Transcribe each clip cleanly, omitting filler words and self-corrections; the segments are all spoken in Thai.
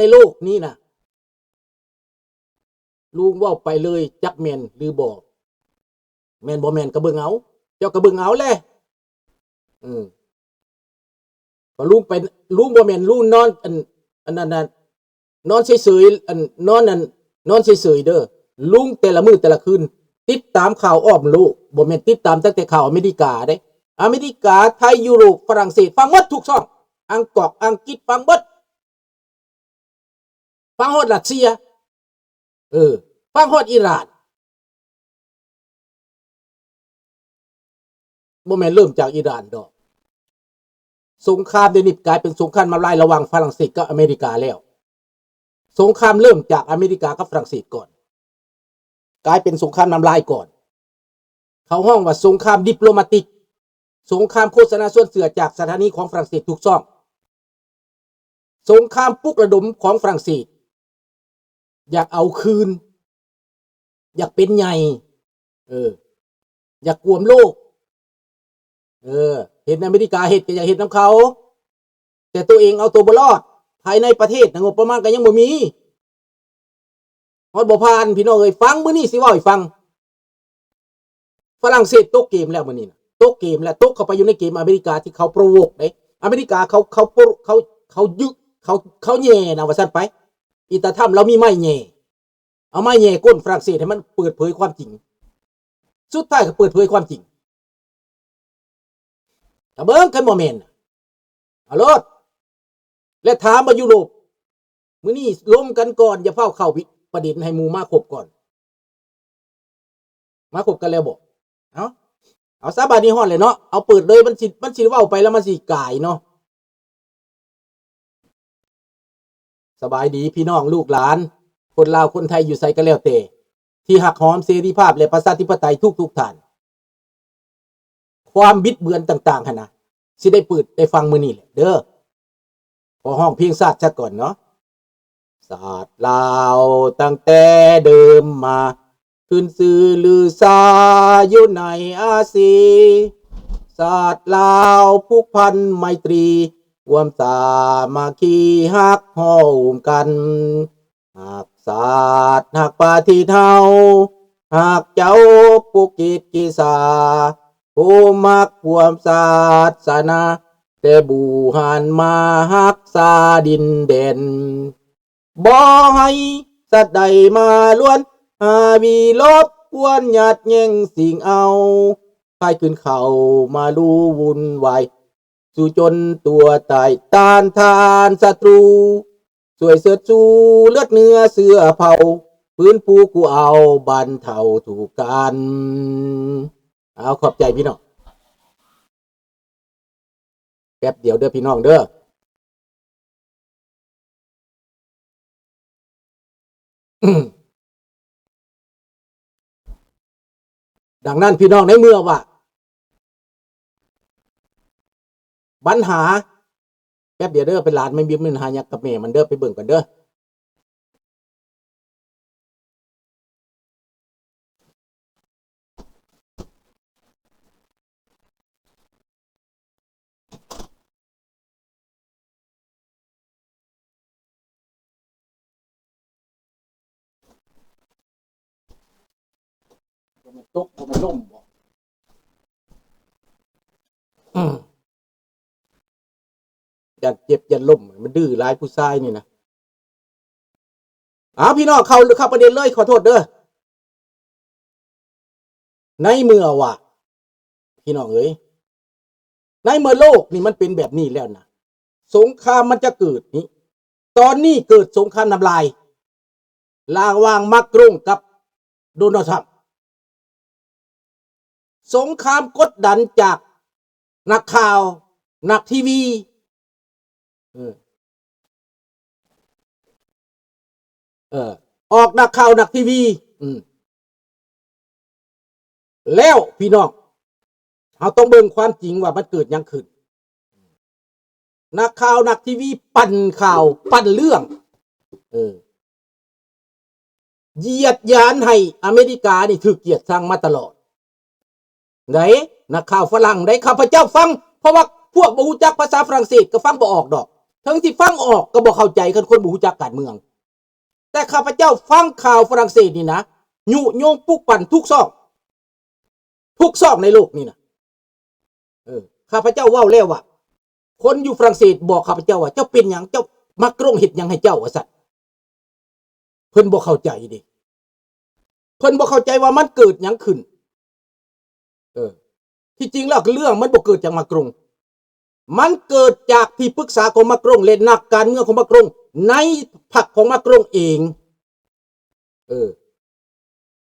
ในโลกนี้นะลุงว่าไปเลยจักแมนหรือบอกแมนบ่แมนกระเบื้องเอาเจ้ากระเบื้องเอาแหละก็ลุงไปลุงบ่แมนลุงนอนอันนั้นนอนเฉยๆนอนนั่นนอนเฉยๆเด้อลุงแต่ละมื้อแต่ละคืนติดตามข่าวอ้อมโลกบ่แม่นติดตามตั้งแต่ข่าวอเมริกาเด้อเมริกาไทยยุโรปฝรั่งเศสฟังหมดทุกช่องอังกฤษฟังหมดฟังฮอดรัสเซียฟังฮอดอิหร่านบ่แม่นเริ่มจากอิหร่านดอกสงครามเดี๋ยวนี้กลายเป็นสงครามมาลายระหว่างฝรั่งเศสกับอเมริกาแล้วสงครามเริ่มจากอเมริกากับฝรั่งเศสก่อนกลายเป็นสงครามน้ำลายก่อนเขาห้องว่าสงครามดิปโลมาติกสงครามโฆษณาส่วนเสือจากสถานีของฝรั่งเศสทุกช่องสงครามปลุกระดมของฝรั่งเศสอยากเอาคืนอยากเป็นใหญ่อยากกวมโลกเห็นอเมริกาเห็ดก็อยากเห็ดน้ำเขาแต่ตัวเองเอาตัวบ่รอดภายในประเทศงบประมาณก็ยังบ่มีฮอดบ่ผ่านพี่น้องเอ้ยฟังมื้อนี้สิเว้าให้ฟังฝรั่งเศสตกเกมแล้วมื้อนี้นะตกเกมแล้วตกเข้าไปอยู่ในเกมอเมริกาที่เขาโปรโวกเด้อเมริกาเขายึกเขาแย่นะว่าซั่นไปอีตาถ้ำเรามีไม้แย่เอาไม้แย่ก้นฝรั่งเศสให้มันเปิดเผยความจริงสุดท้ายก็เปิดเผยความจริงถ้าเบิ่งกันบ่แม่นเอาโลดและถามว่ายุโรปมื้อนี้ล้มกันก่อนอย่าเฝ้าเข้าประเด็นให้หมู่มาคบก่อนมาคบกันแล้วบ่เอาซะบาดนี้ฮ้อนเลยเนาะเอาเปิดเลยมันสิเว้าไปแล้วมันสิกายเนาะสบายดีพี่น้องลูกหลานคนลาวคนไทยอยู่ไสก็แล้วแต่ที่หักหอมเสรีภาพและประชาธิปไตยทุกท่านความบิดเบือนต่างๆหั่นน่ะสิได้เปิดได้ฟังมื้อนี้แหละเด้อพอห้องเพียงชาติซะก่อนเนาะศาสตร์ลาวตั้งแต่เดิมมาขึ้นชื่อลือซาอยู่ในอาซีศาสตร์ลาวผูกพันไมตรีความสามัคคีฮักฮ้อมกันหักศาสตร์หักปาฏิเฮาหักเจ้าปุกิจกิสาผู้มักความศาสนาแต่บูหันมาฮักษาดินแดนบ่ให้สัตว์ใดมาล้วนมีลบกวนหยาดแย่งสิ่งเอาใครขึ้นเขามารู้วุ่นวายสู่จนตัวตายต้านทานศัตรูสวยเสือจูเลือดเนื้อเสื้อเผาพื้นปูกูเอาบันเทาถูกกันเอาขอบใจพี่น้องแป๊บเดียวเด้อพี่น้องเด้อดังนั้นพี่น้องในเมื่อว่าปัญหาแป๊บเดียวเด้อเป็นหลานไม่มีปัญหาอยากกับแม่มันเด้อไปเบิ่งกันเด้อมันตกมันล่มบ่อย่าเจ็บอย่าล้มมันดื้อหลายผู้ชายนี่นะพี่น้องเข้าประเด็นเลยขอโทษเด้อในเมื่อว่าพี่น้องเอ้ยในเมื่อโลกนี่มันเป็นแบบนี้แล้วนะสงครามมันจะเกิดนี้ตอนนี้เกิดสงครามน้ำลายระหว่างมักรุงกับโดนัลด์ทรัมป์สงครามกดดันจากนักข่าวนักทีวีออกนักข่าวนักทีวีแล้วพี่น้องเราต้องเบิ่งความจริงว่ามันเกิดยังขึ้นนักข่าวนักทีวีปั่นข่าวปั่นเรื่องเหยียดหยามให้อเมริกานี่ถูกเกลียดชังมาตลอดไหนนักข่าวฝรั่งได้ข้าพเจ้าฟังเพราะว่าพวกบ่รู้จักภาษาฝรั่งเศสก็ฟังบ่ออกดอก ทั้งที่ฟังออกก็บ่เข้าใจกันคนบ่รู้จักการเมืองแต่ข้าพเจ้าฟังข่าวฝรั่งเศสนี่นะยุโยงปลุกปั่นทุกซอกในโลกนี่นะข้าพเจ้าเว้าแล้วว่าคนอยู่ฝรั่งเศสบอกข้าพเจ้าว่าเจ้าเป็นหยังเจ้ามักรงเฮ็ดหยังให้เจ้าว่าซั่นเพิ่นบ่เข้าใจดิเพิ่นบ่เข้าใจว่ามันเกิดหยังขึ้นที่จริงแล้วเรื่องมันบ่เกิดจากมักรงมันเกิดจากที่ปรึกษาของมักรงและนักการเมืองของมักรงในพรรคของมักรงเอง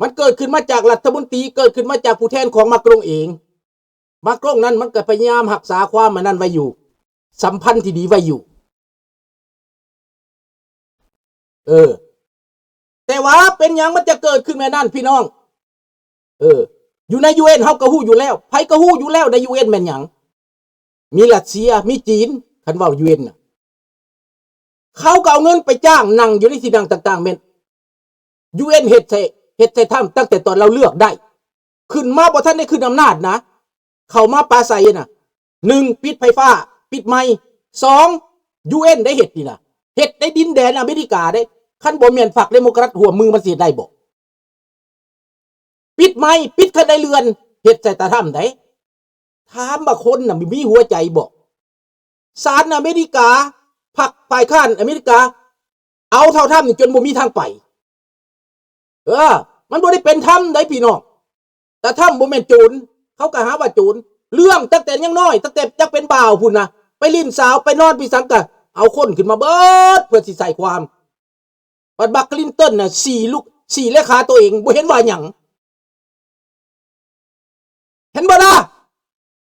มันเกิดขึ้นมาจากรัฐมนตรีเกิดขึ้นมาจากผู้แทนของมักรงเองมักรงนั้นมันก็พยายามรักษาความมันนั้นไว้อยู่สัมพันธ์ที่ดีไว้อยู่แต่ว่าเป็นหยังมันจะเกิดขึ้นแม่นั่นพี่น้องอยู่ใน UN เฮาก็ฮู้อยู่แล้วไผก็ฮู้อยู่แล้วใน UN แม่นหยังมีรัสเซียมีจีนคันเว้า UN น่ะเขาก็เอาเงินไปจ้างนั่งอยู่ในที่นั่งต่างๆแม่น UN เฮ็ดใส่ทำตั้งแต่ตอนเราเลือกได้ขึ้นมาบ่ทันได้ขึ้นอำนาจนะเข้ามาปราศัยน่ะ1ปิดไฟฟ้าปิดไมค์2 UN ได้เฮ็ดนี่น่ะเฮ็ดในดินแดนอเมริกาได้คันบ่แม่นฝักเดโมแครตหัวมือมันสิได้บ่ปิดไมค์ปิดคันได้เรือนเฮ็ดใส่ตาถ้ำได้ถามว่าคนน่ะมีหัวใจบ่ศาลอเมริกาพรรคฝ่ายค้านอเมริกาเอาเท่าถ้ำนี่จนบ่มีทางไปมันบ่ได้เป็นถ้ำได้พี่น้องแต่ถ้ำบ่แม่นโจรเขาก็หาว่าโจรเรื่องตั้งแต่ยังน้อยตั้งแต่จักเป็นบ่าวพุ่นนะไปลิ้นสาวไปนอนพี่สังกะเอาคนขึ้นมาเบิดเพื่อสิใส่ความบักคลินตันน่ะ4เลขาตัวเองบ่เห็นว่าหยังเห็นบ่ล่ะ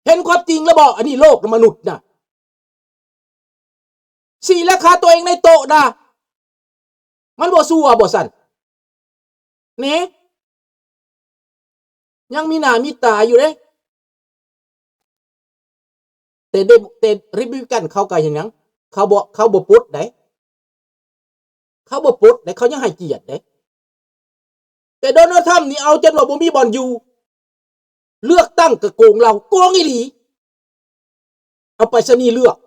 เห็นความจริงแล้วบ่อันนี้โลกมนุษย์น่ะ4เลขาตัวเองในโต๊ะน่ะมันบ่สู้บ่สั่นนี่ยังมีหน้ามีตาอยู่เด้แต่ริพับลิกันเขาก็เห็นหยังเขาบ่ปลดได้เขาบ่ปลดได้เขายังให้เกียรติได้แต่โดนัลด์ทรัมป์นี่เอาจนว่าบ่มีบ่อนอยู่เลือกตั้งก็โกงเราโกงอีหลีเอาไปซะนี่เลือก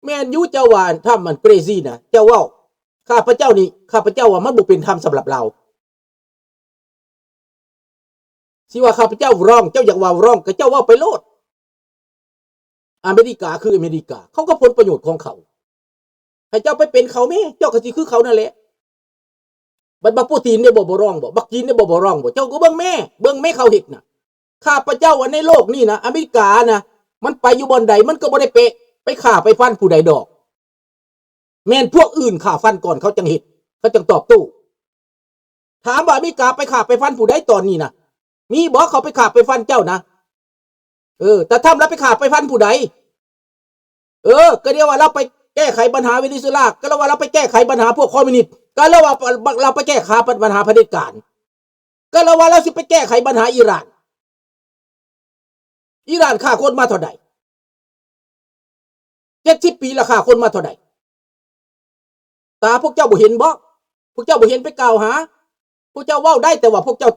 แม่นอยู่เจ้าว่าทำมันเกรซี่นะเจ้าเว้าข้าพเจ้าว่ามันบ่เป็นธรรมสำหรับเราสิว่าข้าพเจ้าร้องเจ้าอยากว่าร้องก็เจ้าว่าไปโลดอเมริกาคืออเมริกาเขาก็ผลประโยชน์ของเขาให้เจ้าไปเป็นเขาแม่เจ้าก็สิคือเขานั่นแหละบักปูตินได้บ่ร้องบ่บักจีนได้บ่ร้องบ่เจ้าก็เบิ่งแม่เขาเฮ็ดน่ะข้าพเจ้าว่าในโลกนี้นะอเมริกานะมันไปอยู่บ่อนใดมันก็บ่ได้ไปฆ่าไปฟันผู้ใดดอกแม่นพวกอื่นฆ่าฟันก่อนเขาจังเฮ็ดเขาจังตอบโต้ถามว่าอเมริกาไปฆ่าไปฟันผู้ใดตอนนี้นะมีบ่เขาไปฆ่าไปฟันเจ้านะแต่ทำแล้วไปฆ่าไปฟันผู้ใดก็เรียกว่าเราไปแก้ไขปัญหาเวเนซุเอลาก็เรียกว่าเราไปแก้ไขปัญหาพวกคอมมิวนิสต์ก็เรียกว่าเราไปแก้ไขปัญหาเผด็จการก็เรียกว่าเราสิไปแก้ไขปัญหาอิหร่านฆ่าคนมาเท่าใด70 ปีละฆ่าคนมาเท่าใดตาพวกเจ้าบ่เห็นบ่พวกเจ้าบ่เห็นไปกล่าวหาพวกเจ้าเว้าได้แต่ว่าพวกเจ้า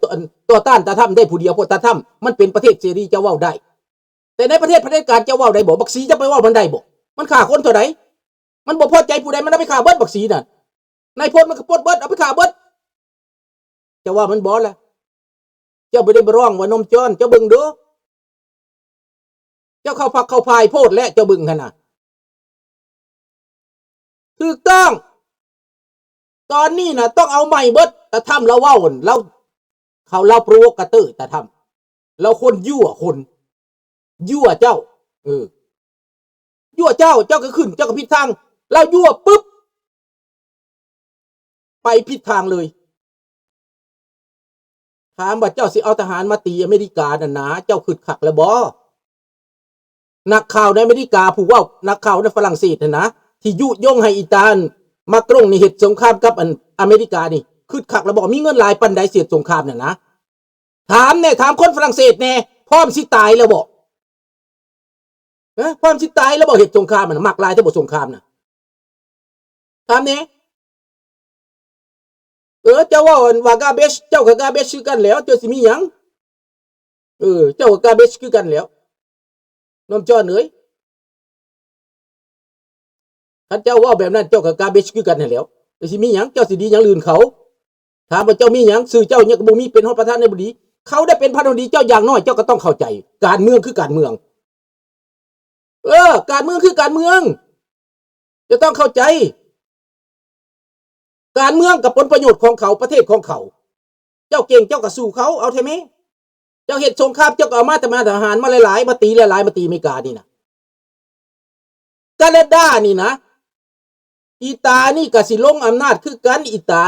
ต่อต้านตาถ้ำได้ผู้เดียวเพราะตาถ้ำมันเป็นประเทศเสรีเจ้าเว้าได้แต่ในประเทศเผด็จการเจ้าเว้าได้บ่บักสีจะไปเว้ามันได้บ่มันฆ่าคนเท่าใดมันบ่พอใจผู้ใดมันเอาไปฆ่าเบิดบักสีนั่นนายพลมันก็ปลดเบิดเอาไปฆ่าเบิดจะว่ามันบ่ล่ะเจ้าบ่ได้ไปร้องว่านมจอนเจ้าเบิ่งดูเจ้าเข้าพักเข้าพายโพดและเจ้าเบิ่งหั่นน่ะถูกต้องตอนนี้น่ะต้องเอาใหม่เบิดแต่ทำเราเว้าเราโปรโวกาเตอร์แต่ทำเราคนยั่วเจ้ายั่วเจ้าก็ขึ้นเจ้าก็ผิดทางเรายั่วปุ๊บไปผิดทางเลยถามว่าเจ้าสิเอาทหารมาตีอเมริกาน่ะนะเจ้าขึ้นขักแล้วบ่นักข่าวในอเมริกาผู้ว่านักข่าวในฝรั่งเศสน่ะนะที่ยุยงให้อีตาลมากรงนี่เฮ็ดสงครามกับอเมริกานี่ขึ้นขักแล้วบอกมีเงินหลายปานใดเสียสงครามน่ะนะถามคนฝรั่งเศสแน่พร้อมสิตายแล้วบ่พร้อมสิตายแล้วบ่เฮ็ดสงครามน่ะมักหลายแต่บ่สงครามน่ะถามแน่เจ้าว่ากาเบชเจ้ากับกาเบชคือกันแล้วเจ้าสิมีหยังเจ้ากับกาเบชคือกันแล้วน้องจอนเอ้ย ท่านเจ้าว่าแบบนั้นเจ้ากับกาเบชคือกันนั่นแหล้วแต่สิมีหยังเจ้าสิดีหยังลื่นเขาถามว่าเจ้ามีหยังสื่อเจ้าเนี่ยก็บ่มีเป็นฮอดประธานาธิบดีเขาได้เป็นประธานาธิบดีเจ้าอย่างน้อยเจ้าก็ต้องเข้าใจการเมืองคือการเมืองการเมืองคือการเมืองจะต้องเข้าใจการเมืองกับผลประโยชน์ของเขาประเทศของเขาเจ้าเก่งเจ้าก็สู้เขาเอาใช่ไหมเจ้าเฮ็ดสงครามเจ้าก็เอามาแต่มาทหารมาหลายๆมาตีหลายๆมาตีอเมริกานี่นะแคนาดานี่นะอีตานี่ก็สิลงอำนาจคือกันอีตา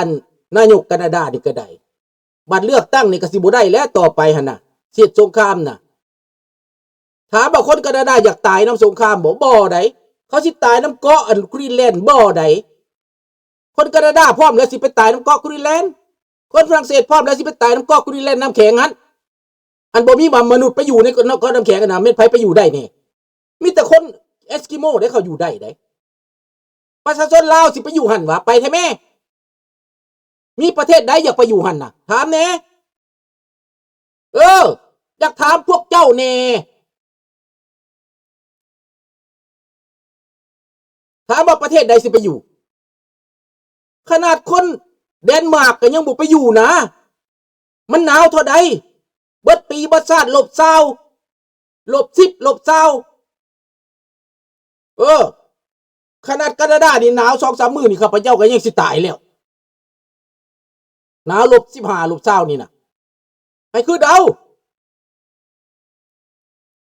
นายกแคนาดานี่ก็ได้บัตรเลือกตั้งนี่ก็สิบ่ได้แล้วต่อไปหั่นน่ะเสียดสงครามน่ะถามว่าคนแคนาดาอยากตายน้ำสงครามบ่ได้เขาสิตายน้ำเกาะอันกรีนแลนด์บ่ได้คนแคนาดาพร้อมแล้วสิไปตายน้ำเกาะกรีนแลนด์คนฝรั่งเศสพร้อมแล้วสิไปตายน้ำเกาะกรีนแลนด์น้ำแข็งหันอันบ่มีมนุษย์ไปอยู่ในเกาะน้ำแข็งกันนะแม่นไผไปอยู่ได้นี่มีแต่คนเอสกิโมได้เขาอยู่ได้ประชาชนลาวสิไปอยู่หั่นวะไปแท้แม่มีประเทศใดอยากไปอยู่หั่นน่ะถามแน่อยากถามพวกเจ้าแน่ถามว่าประเทศใดสิไปอยู่ขนาดคนเดนมาร์กก็ยังบ่ไปอยู่นะมันหนาวเท่าใดเบิดปีบัดชาติลบเศร้าลบ10ลบเศร้าขนาดแคนาดานี่หนาว 2-3 มื้อนี่ข้าพเจ้าก็ยังสิตายแล้วหนาวลบ15ลบเศร้านี่น่ะให้คือเดา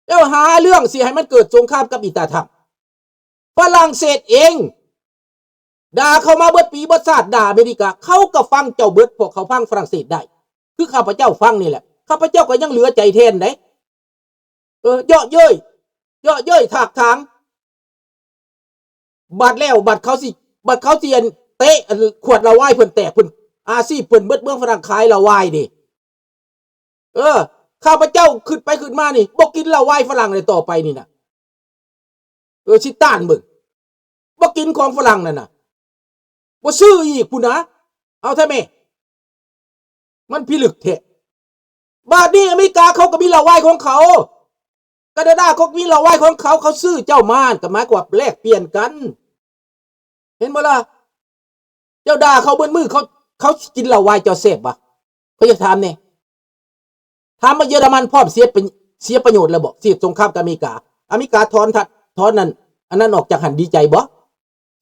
แล้วหาเรื่องสิให้มันเกิดสงครามกับอิตาลีฝรั่งเศสเองด่าเข้ามาเบิดปีเบิดชาติด่าอเมริกาเขาก็ฟังเจ้าเบิดพวกเขาฟังฝรั่งเศสได้คือข้าพเจ้าฟังนี่แหละข้าพเจ้าก็ยังเหลือใจแทนได้เยาะเย้ยถากถางบัดแล้วบัดเขาสิเตะขวดละวายเพิ่นแตกเพิ่นอาซีพเพิ่นเบิดเมืองฝรั่งขายละวายดิข้าพเจ้าขึ้นไปขึ้นมานี่บ่กินละวายฝรั่งเลยต่อไปนี่น่ะชิต้านมึงบ่กินของฝรั่งนั่นน่ะบ่ซื้ออีกพุ่นนะเอาแท้แม่มันพิลึกแท้บาดนี้อเมริกาเขาก็มีละวายของเขาแคนาดาเขามีละวายของเขาเขาซื้อเจ้ามานก็หมายความว่าแลกเปลี่ยนกันเห็นบ่ล่ะเจ้าด่าเขาเบิ้นมือเขากินละวายเจ้าเสพบ่เขาจะถามแน่ถามว่าเยอรมันพร้อมเสียประโยชน์แล้วบ่เสียสงครามกับอเมริกาถอนนั่นอันนั้นออกจากหันดีใจบ่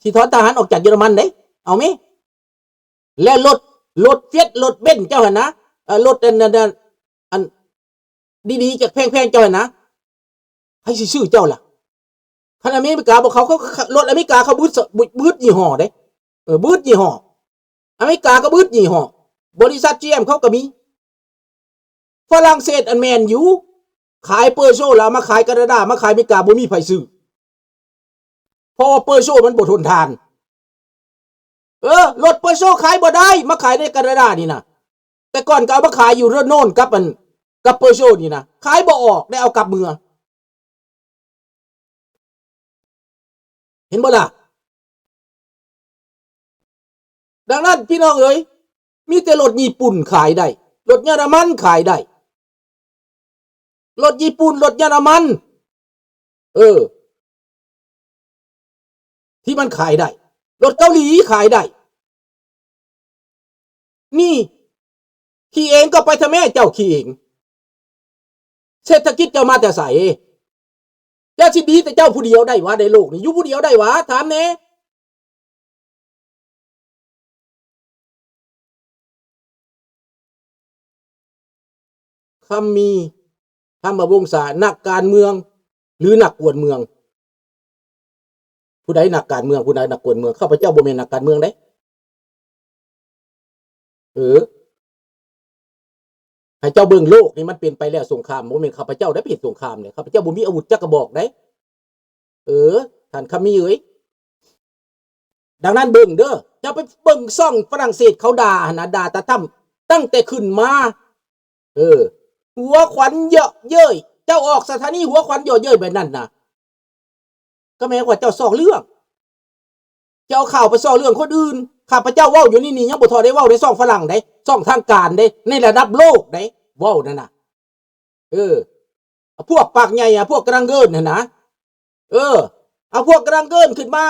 สิถอนทหารออกจากเยอรมันเด้เอามั้ยแล้วรถเฟียสรถเบนซ์เจ้าหั่นนะรถอันดีๆจากแพงๆเจ้าหั่นนะให้สิซื้อเจ้าล่ะคันอเมริกาบอกเขารถอเมริกาเขาบูทยี่ห้อเด้บูทยี่ห้ออเมริกาก็บูทยี่ห้อบริษัท GM เขาก็มีฝรั่งเศสอันแมนอยู่ขายเปอร์โชแล้วมาขายแคนาดามาขายอเมริกาบ่มีไผซื้อเพราะเปอร์โชมันบ่ทนทานรถเปอร์โชขายบ่ได้มาขายในแคนาดานี่นะแต่ก่อนก็เอามาขายอยู่เรโน่นกับเปอร์โชนี่นะขายบ่ออกได้เอากลับเมืองเห็นบ่ล่ะดังนั้นพี่น้องเอ๋ยมีแต่รถญี่ปุ่นขายได้รถเยอรมันขายได้รถญี่ปุ่นรถเยอรมันที่มันขายได้รถเกาหลีขายได้นี่ขี่เองก็ไปทำแม่เจ้าขี่เองเศรษฐกิจเจ้ามาแต่ใสเจ้าสิดีแต่เจ้าผู้เดียวได้วะในโลกนี้อยู่ผู้เดียวได้วะถามแน่คำมีธรรมวงศานักการเมืองหรือนักกวนเมืองผู้ใดนักการเมืองผู้ใดนักกวนเมืองข้าพเจ้าบ่แม่นนักการเมืองได้ให้เจ้าเบิ่งโลกนี่มันเป็นไปแล้วสงครามบ่แม่นข้าพเจ้าได้ผิดสงครามเนี่ยข้าพเจ้าบ่มีอาวุธจักกระบอกได้ท่านคำมีเอ้ยดังนั้นเบิ่งเด้ออย่าไปเบิ่งซ่องฝรั่งเศสเขาด่านะด่าตาตั้มตั้งแต่ขึ้นมาหัวขวัญเยาะเย้ยเจ้าออกสถานีหัวขวัญเยาะเย้ยแบบนั้นนะก็แม้ว่าเจ้าซอกเรื่องเจ้าข่าวไปซอกเรื่องคนอื่นข้าพเจ้าเว้าอยู่นี่ยังบ่ทอได้เว้าในซ่องฝรั่งได้ซ่องทางการได้ในระดับโลกได้เว้านั่นน่ะพวกปากใหญ่พวกกระดังเกินน่ะนะเอาพวกกระดังเกินขึ้นมา